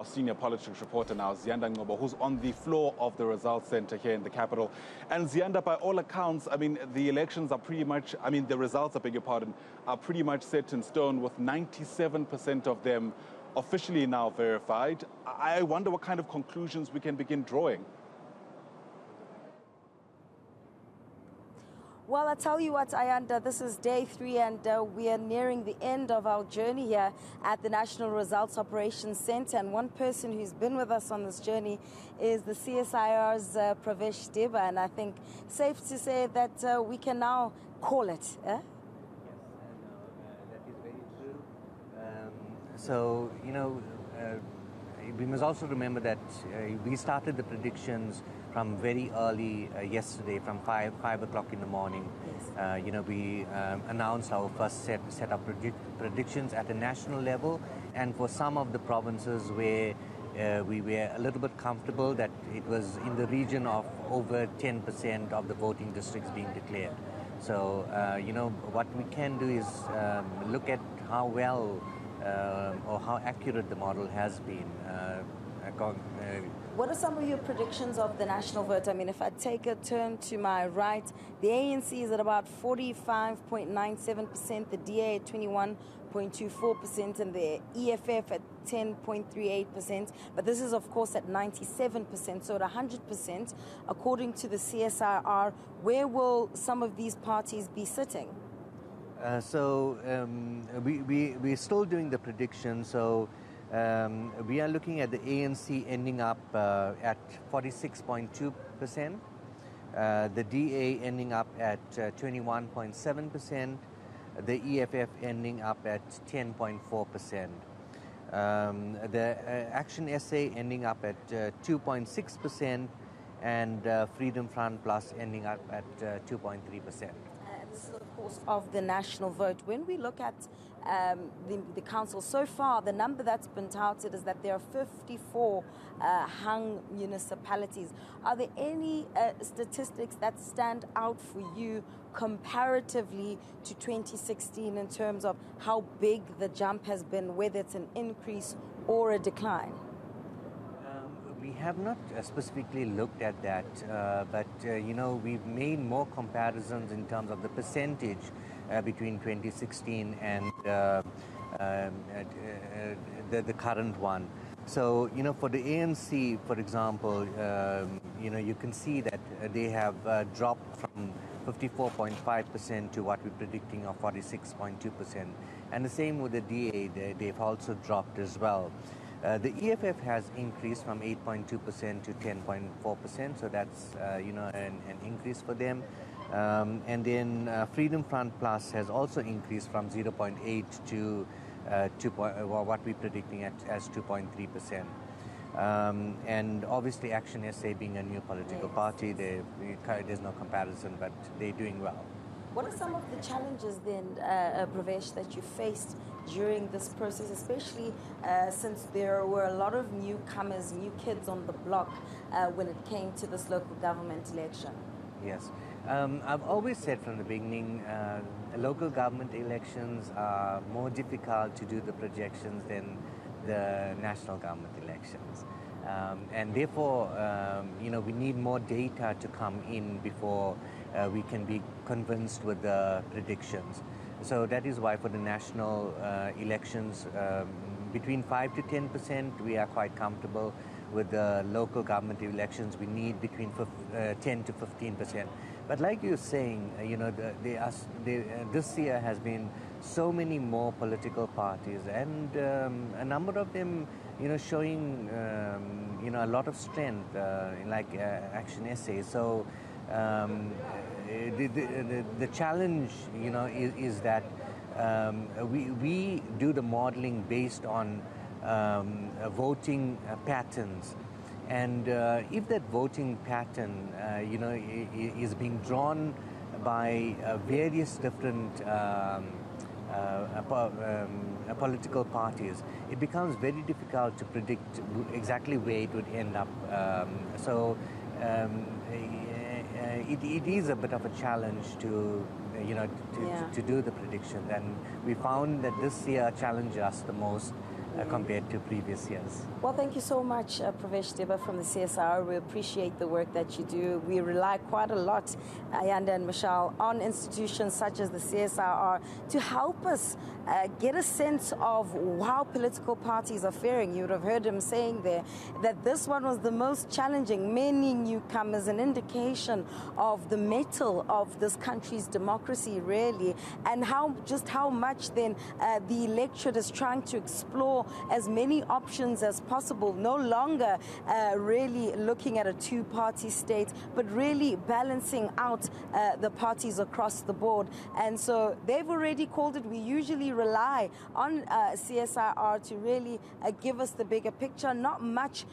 Our senior politics reporter now, Ziyanda Ngcobo, who's on the floor of the results center here in the capital. And Ziyanda, by all accounts, I mean, the elections are pretty much, the results, I beg your pardon, are pretty much set in stone with 97% of them officially now verified. I wonder what kind of conclusions we can begin drawing. Well, I tell you what, Ayanda, this is day 3 and we are nearing the end of our journey here at the National Results Operations Center. And one person who's been with us on this journey is the CSIR's Pravesh Debba. And I think safe to say that we can now call it. Yes, that is very true. So, we must also remember that we started the predictions from very early yesterday, from 5 o'clock in the morning. Yes. We announced our first set of predictions at a national level, and for some of the provinces where we were a little bit comfortable that it was in the region of over 10% of the voting districts being declared. So, what we can do is look at how well or how accurate the model has been. What are some of your predictions of the national vote? I mean, if I take a turn to my right, the ANC is at about 45.97%, the DA at 21.24%, and the EFF at 10.38%. But this is, of course, at 97%, so at 100%, according to the CSIR. Where will some of these parties be sitting? We're still doing the prediction. So we are looking at the ANC ending up at 46.2%, the DA ending up at 21.7%, the EFF ending up at 10.4%, the Action SA ending up at 2.6%, and Freedom Front Plus ending up at 2.3%. This is, of course, of the national vote. When we look at the council so far, the number that's been touted is that there are 54 hung municipalities. Are there any statistics that stand out for you comparatively to 2016 in terms of how big the jump has been, whether it's an increase or a decline? We have not specifically looked at that, but we've made more comparisons in terms of the percentage between 2016 and the current one. So, for the ANC, for example, you can see that they have dropped from 54.5% to what we're predicting of 46.2%. And the same with the DA, they've also dropped as well. The EFF has increased from 8.2% to 10.4%, so that's an increase for them. And then Freedom Front Plus has also increased from 0.8 to what we're predicting as 2.3%. And obviously Action SA being a new political party, there's no comparison, but they're doing well. What are some of the challenges then, Pravesh, that you faced during this process, especially since there were a lot of newcomers, new kids on the block when it came to this local government election? Yes. I've always said from the beginning, local government elections are more difficult to do the projections than the national government elections. And therefore, we need more data to come in before we can be convinced with the predictions. So that is why for the national elections, between 5 to 10%, we are quite comfortable. With the local government elections, we need between 10 to 15%. But like you're saying, this year has been so many more political parties, and a number of them, showing, a lot of strength, like Action SA. So the challenge, is that we do the modeling based on voting patterns, and if that voting pattern, is being drawn by various different political parties, it becomes very difficult to predict exactly where it would end up. It is a bit of a challenge to do the predictions, and we found that this year challenged us the most compared to previous years. Well, thank you so much, Pravesh Debba from the CSIR. We appreciate the work that you do. We rely quite a lot, Ziyanda and Michelle, on institutions such as the CSIR to help us get a sense of how political parties are faring. You would have heard him saying there that this one was the most challenging. Many newcomers, an indication of the mettle of this country's democracy, really, and just how much then the electorate is trying to explore as many options as possible, no longer really looking at a two-party state, but really balancing out the parties across the board. And so they've already called it. We usually rely on CSIR to really give us the bigger picture. Not much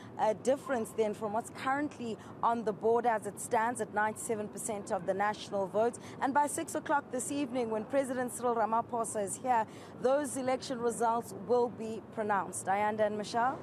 difference then from what's currently on the board as it stands at 97% of the national votes. And by 6 o'clock this evening, when President Cyril Ramaphosa is here, those election results will be pronounced. Ziyanda and Michelle?